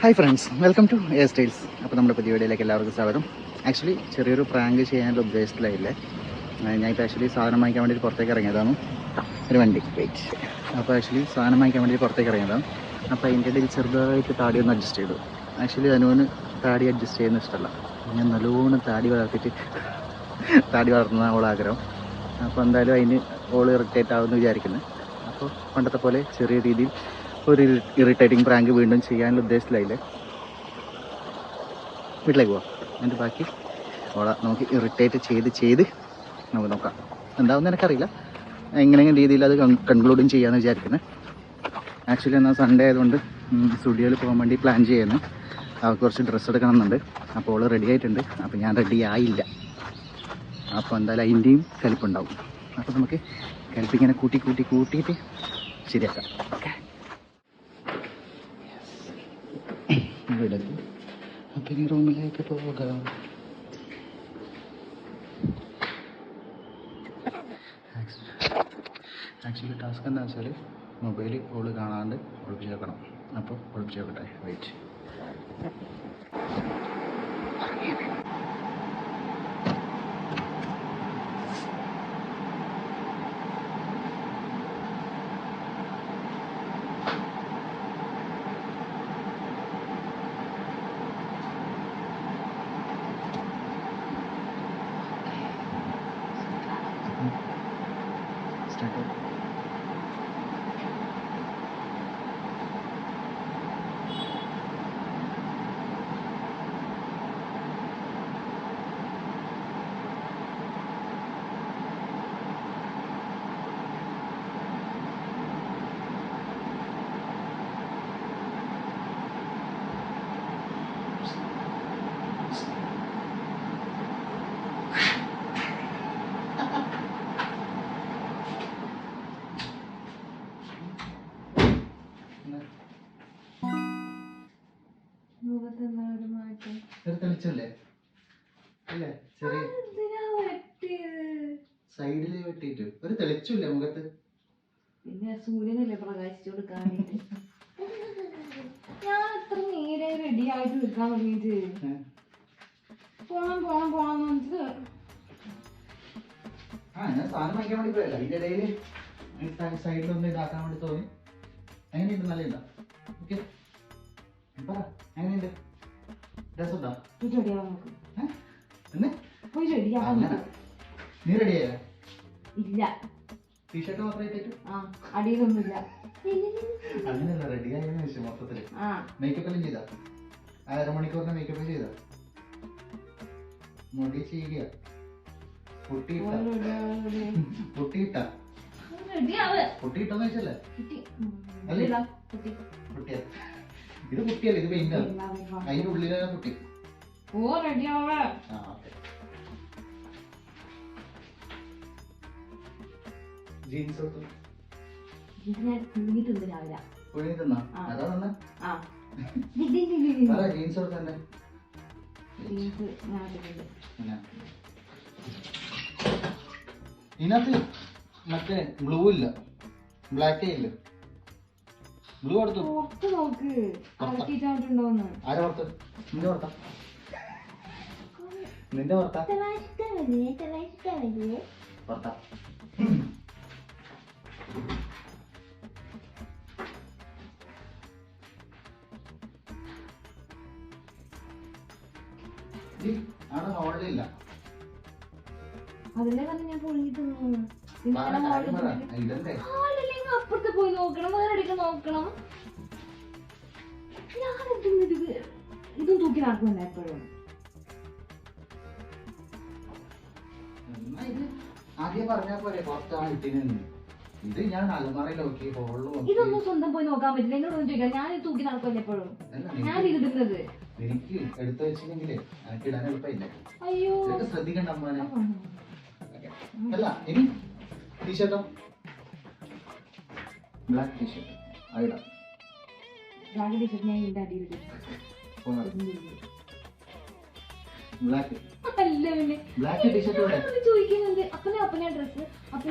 Hi friends, welcome to air styles. അപ്പോൾ നമ്മുടെ പുതിയ വീഡിയോയിലേക്ക് എല്ലാവർക്കും സ്വാഗതം. ആക്ച്വലി ചെറിയൊരു പ്രാങ്ക് ചെയ്യാനുള്ള ഉദ്ദേശത്തിലായില്ലേ. ഞാനിപ്പോൾ ആക്ച്വലി സാധനം വാങ്ങിക്കാൻ വേണ്ടി പുറത്തേക്ക് ഇറങ്ങിയതാണ്. ഒരു വണ്ടി വെയിറ്റ്. അപ്പോൾ ആക്ച്വലി സാധനം വാങ്ങിക്കാൻ വേണ്ടി പുറത്തേക്ക് ഇറങ്ങിയതാണ്. അപ്പോൾ അതിൻ്റെ ഇടയിൽ ചെറുതായിട്ട് താടി ഒന്ന് അഡ്ജസ്റ്റ് ചെയ്തു. ആക്ച്വലി അനുവിന് താടി അഡ്ജസ്റ്റ് ചെയ്യുന്ന ഇഷ്ടമല്ല. ഞാൻ നല്ലോണം താടി വളർത്തുന്ന അവൾ ആഗ്രഹം. അപ്പോൾ എന്തായാലും അതിന് ഓൾ ഇറിറ്റേറ്റ് ആവുമെന്ന് വിചാരിക്കുന്നത്. അപ്പോൾ പണ്ടത്തെ പോലെ ചെറിയ രീതിയിൽ ഒരു ഇറിറ്റേറ്റിംഗ് പ്രാങ്ക് വീണ്ടും ചെയ്യാനുള്ള ഉദ്ദേശത്തിലായില്ലേ. വീട്ടിലേക്ക് പോവാം. അതിൻ്റെ ബാക്കി ഓളെ നമുക്ക് ഇറിറ്റേറ്റ് ചെയ്ത് നമുക്ക് നോക്കാം. എന്താവുമെന്ന് എനിക്കറിയില്ല. എങ്ങനെയെങ്കിലും രീതിയിൽ അത് കൺക്ലൂഡും ചെയ്യാമെന്ന് വിചാരിക്കുന്നത്. ആക്ച്വലി എന്നാൽ സൺഡേ ആയതുകൊണ്ട് സ്റ്റുഡിയോയിൽ പോകാൻ വേണ്ടി പ്ലാൻ ചെയ്യുന്നു. അവർക്ക് കുറച്ച് ഡ്രസ്സ് എടുക്കണമെന്നുണ്ട്. അപ്പോൾ ഓൾ റെഡി ആയിട്ടുണ്ട്. അപ്പോൾ ഞാൻ റെഡി ആയില്ല. അപ്പോൾ എന്തായാലും അതിൻ്റെയും കലിപ്പുണ്ടാവും. അപ്പോൾ നമുക്ക് കലിപ്പിങ്ങനെ കൂട്ടിയിട്ട് ശരിയാക്കാം. ഓക്കെ, ഇവിടെ അപ്പം ഇനി റൂമിലേക്ക് പോകാം. ആക്ച്വലി ടാസ്ക് എന്താ വെച്ചാൽ മൊബൈൽ ഓള് കാണാണ്ട് ഒളിപ്പിച്ച് വെക്കണം. അപ്പോൾ ഒളിപ്പിച്ച് വെക്കട്ടെ. വെയിറ്റ്. തെളിച്ചല്ലേ അല്ലേ? ചെറിയ സൈഡില് വെട്ടിട്ട് ഒരു തെളിച്ചില്ലേ മുഖത്ത്? പിന്നെ സൂര്യനല്ലേ പ്രകാശിച്ചു കൊടുക്കാൻ വേണ്ടിട്ട്. ഞാൻ എത്ര നേരെ റെഡി ആയിട്ട് നിൽക്കാൻ തുടങ്ങിയിട്ട് പോണം ഞാൻ സാധനം വാങ്ങിക്കാൻ വേണ്ടി പോയല്ല. അതിന്റെ ഇടയില് സൈഡിലൊന്ന് ഇതാക്കാൻ വേണ്ടി തോന്നി. എങ്ങനെയുണ്ട്? നല്ലതാ. ഓക്കെ, പറ എങ്ങനെയുണ്ട്? രസമുണ്ടോ? നീ റെഡിയായ? ഇല്ല, ടീഷർട്ട് മാത്രമേ ഇട്ടു? അടിയിലൊന്നുമില്ല. അങ്ങനെയല്ല, റെഡിയായെന്ന് വെച്ചു മൊത്തത്തില്. മേക്കപ്പ് എല്ലാം ചെയ്താ? 1/2 മണിക്കൂറിന് മേക്കപ്പ് ചെയ്താ? മുടി ചെയ്യുക? പൊട്ടിയിട്ടെന്ന് വെച്ചല്ലേ? പൊട്ടിയ ഇത് കുട്ടിയല്ല, ഇത് പെയിന്റാണ്. അതിന്റെ ഉള്ളിലാണ് കുട്ടി. ജീൻസ് ജീൻസ് കൊടുത്തന്നെ. ഇതിനകത്ത് മറ്റേ ബ്ലൂ ഇല്ല, ബ്ലാക്ക് ഇല്ല. ബ്ലൂ കൊടുത്തു. ആരെ പുറത്ത്? നിന്റെ പുറത്താ? നിന്റെ പുറത്താ? പുറത്താ. അവിടെ ഹോളിലില്ല. അതിലെ തന്നെ ഞാൻ പൊളിഞ്ഞിട്ട് അപ്പുറത്ത് പോയി നോക്കണം, വേറെ നോക്കണം. ഇതും തൂക്കി നടക്കുമല്ല എപ്പോഴും. ആദ്യം പറഞ്ഞാ പോരെ പുറത്താണ് ഇട്ടിന്. ഇത് ഞാൻ അലമാറയിൽ നോക്കി, ഹോളിൽ നോക്കി. ഇതൊന്നും സ്വന്തം പോയി നോക്കാൻ പറ്റില്ല. എന്നോടൊന്നും ചോദിക്കാം. ഞാൻ തൂക്കി നടക്കുമല്ലോ എപ്പോഴും. ഞാൻ ഇതിടുന്നത് എനിക്ക് എടുത്തു വെച്ചില്ലെങ്കിലേ എനിക്ക് ഇടാൻ എളുപ്പമില്ല. അയ്യോ, ശ്രദ്ധിക്കണ്ട അമ്മാനെ. അല്ല, ഇനി ടീഷർട്ടോ? ബ്ലാക്ക് ടീഷർട്ട് ആയിടാം. ബ്ലാക്ക് ടീഷർട്ട് ഞാൻ ഇതിന്റെ അടിയിൽ ബ്ലാക്ക് അല്ല. പിന്നെ ബ്ലാക്ക് ടീഷർട്ട് ചോദിക്കുന്നുണ്ട്. അപ്പന ഡ്രസ്, അപ്പന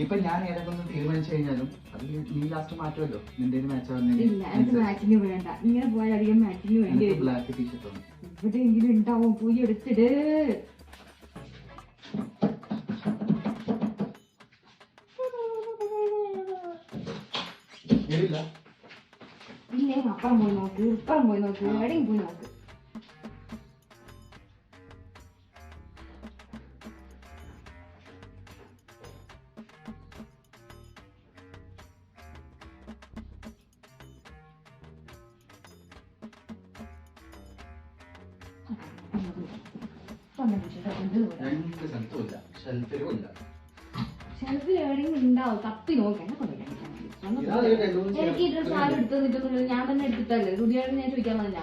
ഇപ്പൊ ഞാൻ ഏതൊക്കെ ഒന്ന് തീരുമാനിച്ചു കഴിഞ്ഞാലും അത് നീ ലാസ്റ്റ് മാറ്റുമല്ലോ നിന്റെ മാച്ച് ഇല്ല എനിക്ക് മാച്ചിങ് വേണ്ട, ഇങ്ങനെ പോയാൽ അധികം മാച്ചിങ് വേണ്ടി വരും. ബ്ലാക്ക് ടീഷർട്ട് ആണ് എവിടെയെങ്കിലും ഉണ്ടാവും, പോയി എടുത്തിട്. ഇല്ല ഇല്ലേ അപ്പുറം പോയി നോക്ക്, ഇപ്പുറം പോയി നോക്ക്, എവിടെയും പോയി നോക്ക്. രണ്ട് സ്ഥലത്തും ഇല്ല, ഷെൽഫിലും ഇല്ല. ഷെൽഫിൽ എവിടെയെങ്കിലും ഉണ്ടാവും, തപ്പി നോക്ക്. എന്നെ കൊണ്ട് എനിക്ക് ഈ ഡ്രസ്സ് ആരും എടുത്ത് നിൽക്കുന്നില്ല, ഞാൻ തന്നെ എടുത്തിട്ടല്ലേ. സുധിയോട് ഞാൻ ചോദിക്കാൻ വന്നില്ല.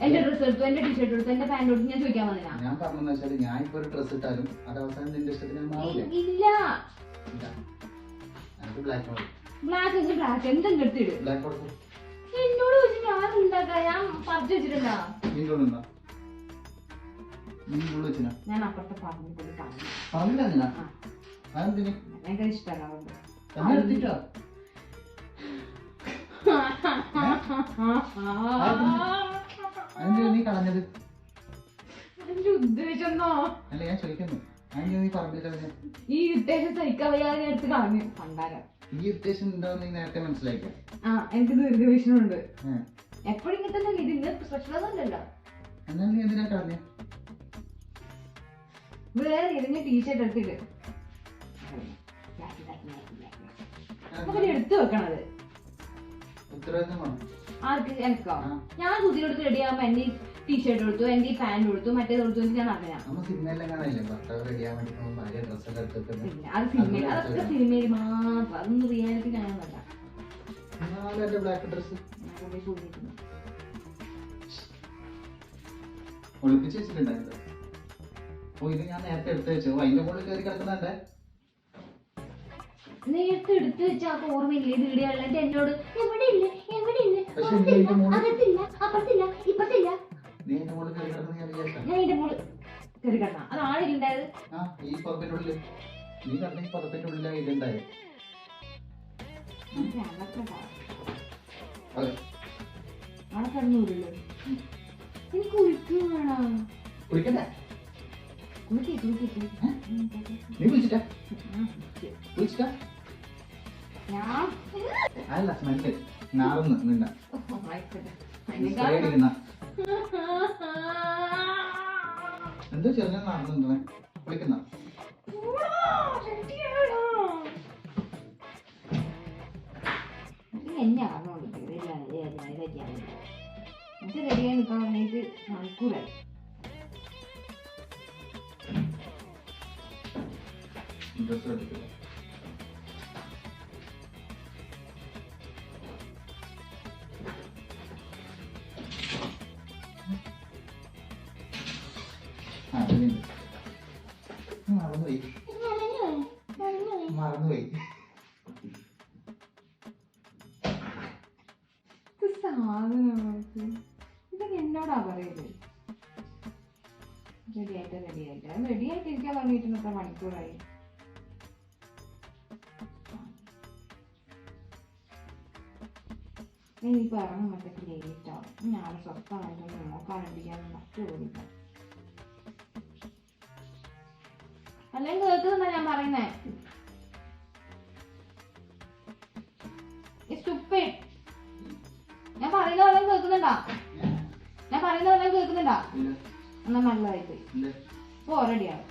എന്റെ ഡ്രസ്സ് എടുത്തു, എന്റെ ടീഷർട്ട് എടുത്തു, എന്റെ പാന്റ് എടുത്തു, ഞാൻ ചോദിക്കാൻ വന്നില്ല. ഞാൻ പറഞ്ഞെന്ന് വെച്ചാൽ ഞാൻ ഇപ്പൊ ഒരു ഡ്രസ് ഇട്ടാലും അത് അവസാനം നിന്റെ ഇഷ്ടത്തിന് മാറില്ലേ? ഇല്ല, ബ്ലാക്ക് മതി. ബ്ലാക്ക് ബ്ലാക്ക് എന്തെങ്കിലും എടുത്തിട്. ബ്ലാക്ക് കൊടുക്കും. എന്നോട് ചോദിച്ചു ഞാൻ ഉണ്ടാക്കാം, ഞാൻ പറിച്ചു വെച്ചിട്ടുണ്ടാ. ഞാൻ അപ്പുറത്തെ പറഞ്ഞു കൊടുക്കാം. ഭയങ്കര ഇഷ്ടമല്ല. നീ കളഞ്ഞത് എന്റെ ഉദ്ദേശമെന്നോ അല്ല ഞാൻ ചോദിക്കുന്നു. നീ പറഞ്ഞില്ല ഈ ഉദ്ദേശം സഹിക്കാൻ വയ്യാതെ എടുത്ത് കളഞ്ഞു കണ്ടാരം. ഈ ഉദ്ദേശം ഉണ്ടാവുന്ന നേരത്തെ മനസ്സിലാക്കിയ. എനിക്ക് ദീർഘവീക്ഷണമുണ്ട്. എപ്പോഴും ഇങ്ങനെ തന്നെ, ഇത് ഇങ്ങനെ പ്രശ്നമൊന്നുമല്ലല്ലോ. എന്നാൽ നീ എന്തിനാ കളഞ്ഞ? വേറെ ഇതിന് ടീഷർട്ട് എടുത്തിട്ട് എടുത്തു വെക്കണത് ആർക്ക്? എനിക്കോ? ഞാൻ സുധിയോട് റെഡി ആകുമ്പോ എന്റെ ടീഷർട്ട് കൊടുത്തു, എന്റെ പാന്റ് കൊടുത്തു, മറ്റേത് കൊടുത്തു ഞാൻ അറിയാം. അത് സിനിമയിൽ, അതൊക്കെ സിനിമയിൽ മാത്രം, അതൊന്നും റിയാലിറ്റി ഞാനൊന്നല്ല. ഒളിപ്പിച്ച് വെച്ചിട്ടുണ്ടായിരുന്നു. ഓ ഇത് ഞാൻ നേരത്തെ എടുത്ത് വെച്ചു. അതിന്റെ മുകളിൽ കയറി കിടക്കുന്നുണ്ടേ. നേരത്തെ എടുത്ത് വെച്ചാൽ ഓർമ്മയില്ലേ? ഇത് ഇടിയുള്ള എന്നോട് എവിടെ ഇല്ല, എവിടെ ഇല്ല, അകത്തില്ല, അപ്പുറത്തില്ല, ഇപ്പത്തില്ല. ഞാൻ ഇതിന്റെ മുകളിൽ കയറി കിടന്ന അത് ആളിലുണ്ടായത്. ഈ പുറപ്പിന്റെ ഉള്ളിൽ നീ കണ്ട ഈ പുറപ്പിന്റെ ഉള്ളിലാണ് ഇതുണ്ടായത്. അവിടെ കിടന്നൂരില്ലോ. എനിക്ക് കുളിക്കും വേണം. കുളിക്കണ്ടേ? നീ വിളിച്ചിട്ടാ? വിളിച്ചിട്ടാ? അല്ല സ്മെല്ല് നാറുന്നു നിന്ന എന്തോ ചെറിയ നാറുന്നുണ്ടോ? വിളിക്കുന്ന എന്നെ അറിഞ്ഞോണ്ട് റെഡിയായി നിൽക്കാൻ വേണ്ടിയിട്ട് മണിക്കൂറായി. ഡ്രസ് എടുക്കില്ല. മറന്നുപോയി. ഇതൊക്കെ എന്നോടാ പറയല്. റെഡിയായിട്ട് ഇരിക്കാൻ പറഞ്ഞിട്ട് എത്ര മണിക്കൂറായി. ഇനിയിപ്പോൾ ഇറങ്ങുമ്പോഴത്തേക്ക് ലേറ്റ് ആവും. ഞാൻ സ്വസ്ഥമായിട്ട് നോക്കാണ്ടിരിക്കാന്ന് മറ്റു ഓടിക്കാം. അല്ലെങ്കിൽ കേൾക്കുന്നുണ്ടാ ഞാൻ പറയുന്നേ? ഞാൻ പറയുന്ന പോലെ കേൾക്കുന്നുണ്ടാ? ഞാൻ പറയുന്ന പോലെ കേൾക്കുന്നുണ്ടാ? എന്നാ നല്ലതായിട്ട് പോ, റെഡിയാവും.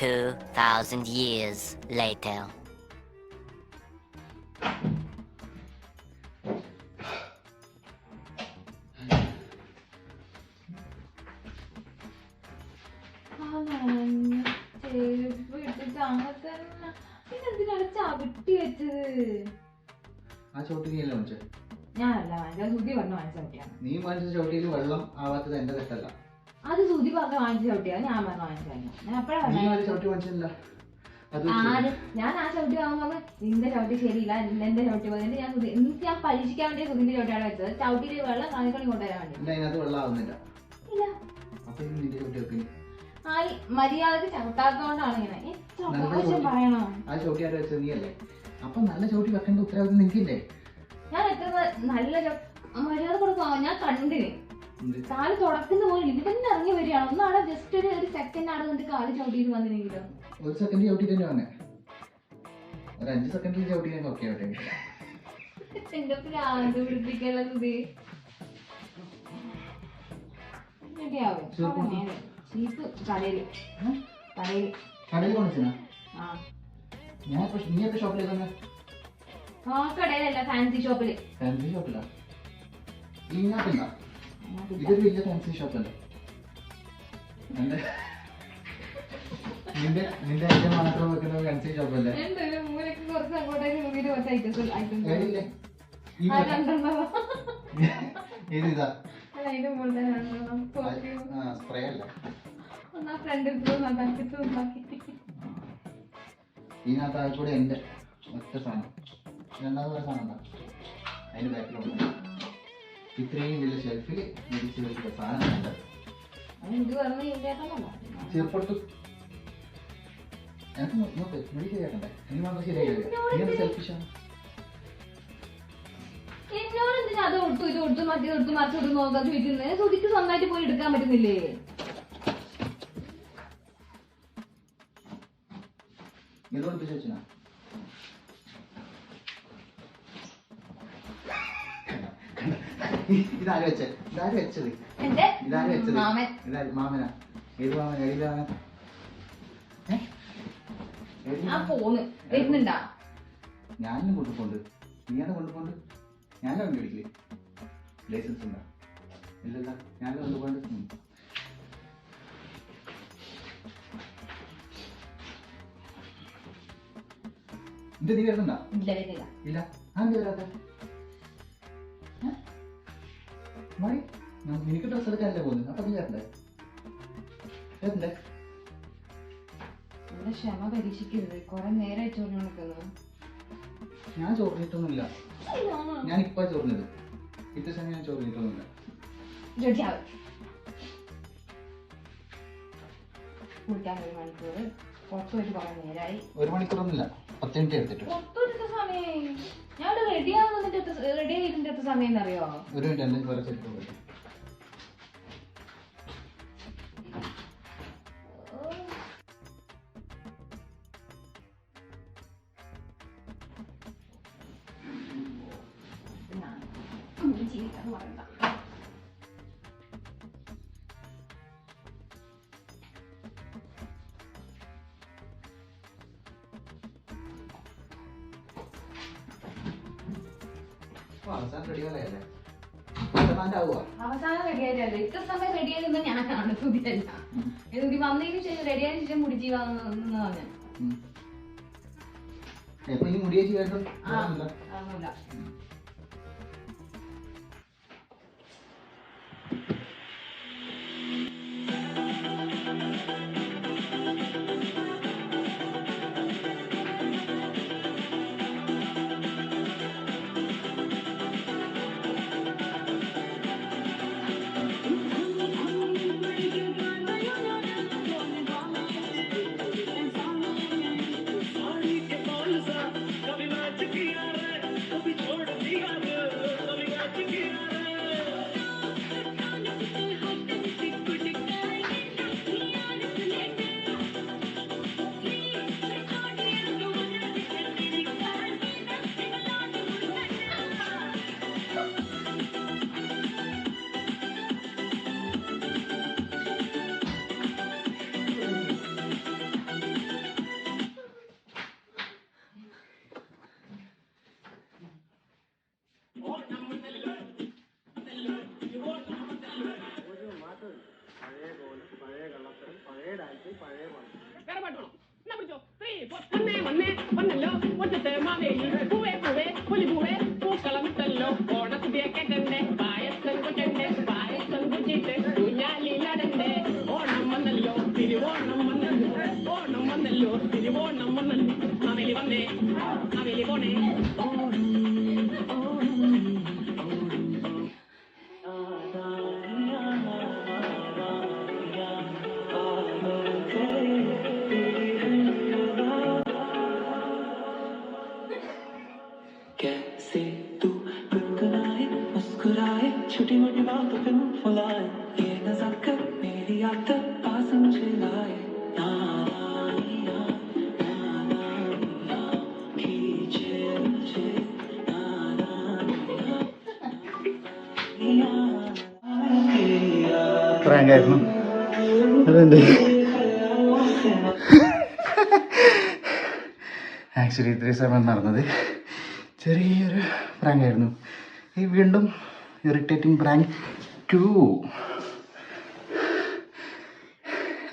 $2,000 years later. ചവിട്ടി വെച്ചത് ആ ചോട്ടിലല്ലേ വാങ്ങിച്ചത്? ഞാനല്ല വാങ്ങിച്ചത്, സുധി പറഞ്ഞു വാങ്ങിച്ച ചവിട്ടിയാണ്. നീ വാങ്ങിച്ച ചോട്ടിയിൽ വെള്ളം ആവാത്തത് എന്റെ തെറ്റല്ല. അത് സുധി പറഞ്ഞ വാങ്ങിച്ച ചവിട്ടിയാണ് ഞാൻ പറഞ്ഞ വാങ്ങിച്ചു. ഞാൻ അപ്പഴാ ചവിട്ടി വാങ്ങിച്ചില്ല. ഞാൻ ആ ചവിട്ടി വാങ്ങുമ്പോ നിന്റെ ചവിട്ടി ശരിയില്ല, എന്റെ ചവിട്ടി പോയിട്ട് ഞാൻ എനിക്ക് ഞാൻ പരീക്ഷിക്കാൻ വേണ്ടി സുധിന്റെ ചവിട്ടിയാണ് വെച്ചത്. ചവിട്ടിയിൽ വെള്ളം കാണിക്കളി കൊണ്ടുവരാൻ വേണ്ടി. അതിനകത്ത് വെള്ളം ആവുന്നില്ല. ഇല്ല, ആ മര്യാദക്ക് ചവിട്ടാത്തതുകൊണ്ടാണ് ഇങ്ങനെ. പറയണോ? ആ ചവിട്ടി ആരും വെച്ചത് നീയല്ലേ? അപ്പൊ നല്ല ചവിട്ടി വെക്കേണ്ട ഉത്തരവാദിത്വം നിനക്കില്ലേ? ഞാൻ എത്ര നല്ല മര്യാദ കൊടുക്കുക. ഞാൻ കണ്ടിന് കാല് തുടക്കുന്ന പോലെ ഇത് തന്നെ ഇറങ്ങി വരികയാണ്. ഒന്നാണ് ജസ്റ്റ് ഒരു സെക്കൻഡ് ആണ് എന്നിട്ട് കാല് ചവിട്ടിയിട്ട് വന്നിനെങ്കിലും ഒരു സെക്കൻഡ് ചവിട്ടിട്ട് തന്നെ വന്നേ. ഒരു 5 സെക്കൻഡിൽ ചവിട്ടിനെ ഓക്കെ ആവട്ടെ. എന്റെ പ്രാന്ത് പിടിപ്പിക്കല്ല സുധി. റെഡിയാവും. ചീപ്പ് കടയില് കടയിൽ കൊണ്ടുവച്ചാ? ആ നീ എത്ര ഷോപ്പിലേക്ക് വന്നേ? ആ കടയിലല്ല, ഫാൻസി ഷോപ്പില്. ഫാൻസി ഷോപ്പിലാ? ഇതിനകത്തുണ്ടാ? ഇതൊരു വലിയ ഫാൻസി ഷോപ്പല്ലേ? നിന്റെ ഐറ്റം മാത്രം വെക്കുന്ന ഫാൻസി ഷോപ്പല്ലേ? കുറച്ച് അങ്ങോട്ടേക്ക് ഏതില്ലേ? ഏതിതാ? സ്പ്രേ അല്ല. ഇതിനകത്ത് ആയിക്കൂടെ എന്റെ ഒറ്റ സാധനം. രണ്ടാമത് ഒരു സാധനം ഉണ്ടാ അതിന്റെ ബാക്കിലുണ്ട്. ഇത്രയും വലിയ ഷെൽഫിൽ വിരിച്ച് വെച്ച സാധനം ചെറുപ്പടുത്തു. എനിക്ക് നോക്ക് മെഡിക്കൽ കേൾക്കണ്ടേ? നീ മാത്രം ശരിയായി സെൽഫിഷാണ്. എന്നോട് എന്തിനാ അത് കൊടുത്തു ഇത് കൊടുത്തു മറ്റേ കൊടുത്തു മറിച്ചോട്ട് നോക്കാൻ ചോദിക്കുന്നത്? സുധിക്ക് സ്വന്തമായിട്ട് പോയി എടുക്കാൻ പറ്റുന്നില്ലേ? ഇതുകൊണ്ട് ചോദിച്ചാ ഇതാര് വെച്ചത്? ഇതാര് വെച്ചത്? ഇതാര് വെച്ചത്? മാമനാ? ഏത് മാമൻ? ഏത് മാമൻ? വരുന്നുണ്ടാ? ഞാനും കൊണ്ടുപോണ്ട്. നീയാണ് കൊണ്ടുപോണ്ട്. ഞാനും വണ്ടി പിടിക്കില്ലേ? ലൈസൻസ് ഉണ്ടോ? ഇല്ലല്ല, ഞാനും കൊണ്ടുപോണ്ട്. ഇത് നീ വരുന്നുണ്ടോ? ഇല്ല. ആന്തി വരാത്ത? മതി, നിനക്ക് ഡ്രസ് എടുക്കാനല്ലേ പോകുന്നത്. അപ്പൊ നീ വരണ്ടേ? വരണ്ടേ? ക്ഷമ പരീക്ഷിക്കരുത്. കൊറേ നേരെ ചോറിന് നിൽക്കുന്നു. ഞാൻ ചോറിഞ്ഞിട്ടൊന്നുമില്ല. ഞാൻ ഇപ്പൊ ചോറിഞ്ഞത്. ഇത്ര സമയം ഞാൻ ചോറിഞ്ഞിട്ടൊന്നുമില്ല. കുളിക്കാൻ 1 മണിക്കൂർ പുറത്തു പോയിട്ട് കുറെ നേരമായി. 1 മണിക്കൂറൊന്നുമില്ല, 10 മിനിറ്റ് എടുത്തിട്ട്. പുറത്തു സമയം ഞാൻ റെഡി ആവുന്നതിന്റെ റെഡി ആയതിന്റെ എത്ര സമയം എന്നറിയോ? 1 മിനിറ്റ് അല്ലേ വേറെ ചെറുപ്പം. ജീവിക്കാന്ന് പറയണ്ട. അവസാനം റെഡിയാലേ? അവസാനം റെഡിയായിട്ടല്ലേ? ഇത്ര സമയം റെഡിയായിരുന്ന ഞാനാണ്, സുധിയല്ല. സുധി വന്നതിന് ശേഷം റെഡിയായതിനു ശേഷം മുടി ജീവാന്ന് പറഞ്ഞു. ഒന്നുമില്ല. कैसे तू गुनगुनाए मुस्कुराए छोटी मोटी बातों पे मुंह फुलाए ये नजाकत मेरी आदत पास मुझे लाए ना ना ना खींचे मुझे ना ना പ്രാങ്കായിരുന്നു അതെന്ത് ആക്ച്വലി ഇത്രയും സമയം നടന്നത് ചെറിയൊരു പ്രാങ്കായിരുന്നു. ഈ വീണ്ടും ഇറിറ്റേറ്റിംഗ് പ്രാങ്ക് 2.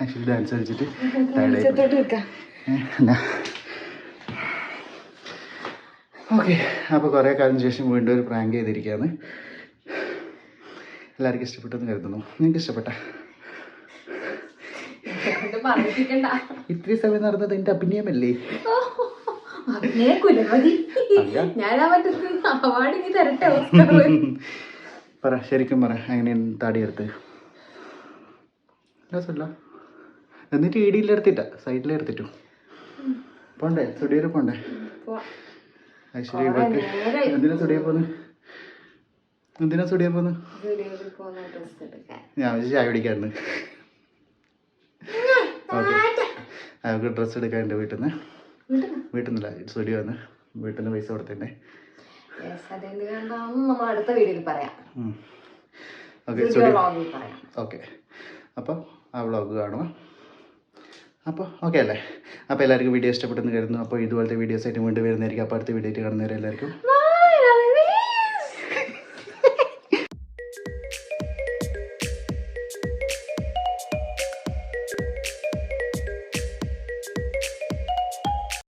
ആക്ച്വലി ഡാൻസ് കളിച്ചിട്ട് ഓക്കെ. അപ്പോൾ കുറേ കാലത്തിന് ശേഷം വീണ്ടും ഒരു പ്രാങ്ക് ചെയ്തിരിക്കുകയാണ്. എല്ലാവർക്കും ഇഷ്ടപ്പെട്ടെന്ന് കരുതുന്നു. നിങ്ങൾക്ക് ഇഷ്ടപ്പെട്ട? ഇത്രയും സമയം നടന്നത് എൻ്റെ അഭിനയമല്ലേ? പറ, ശരിക്കും പറ, എങ്ങനെയാണ് താടിയെടുത്ത്? രസമല്ല. എന്നിട്ട് ഇടിയിലെടുത്തിട്ട സൈഡിലെടുത്തിട്ടു പോണ്ടേ? സ്റ്റുഡിയോയിൽ പോണ്ടേ? ആക്ച്വലി ഇവർക്ക് എന്തിനാ സ്റ്റുഡിയോ പോന്ന്? എന്തിനാ സ്റ്റുഡിയോ പോന്ന്? ഞാൻ വെച്ച് ചായ പിടിക്കാറുണ്ട്. ഓക്കെ, അവർക്ക് ഡ്രസ്സ് എടുക്കാറുണ്ട് വീട്ടിൽ നിന്ന്. വീട്ടിൽ നിന്നല്ല, സ്റ്റുഡിയോ വന്ന് വീട്ടിൽ നിന്ന് പൈസ കൊടുത്തിട്ടുണ്ടേ. അടുത്ത വീഡിയോയിൽ പറയാം. Okay okay. അപ്പോൾ ആ വ്ളോഗ് കാണുക. അപ്പോൾ ഓക്കെ അല്ലേ? അപ്പോൾ എല്ലാവർക്കും വീഡിയോ ഇഷ്ടപ്പെട്ടെന്ന് കരുതുന്നു. അപ്പോൾ ഇതുപോലത്തെ വീഡിയോസ് ആയിട്ട് വീണ്ടും വരുന്നതായിരിക്കും. അപ്പോൾ അടുത്ത വീഡിയോ ആയിട്ട് കാണുന്നവരെല്ലാവർക്കും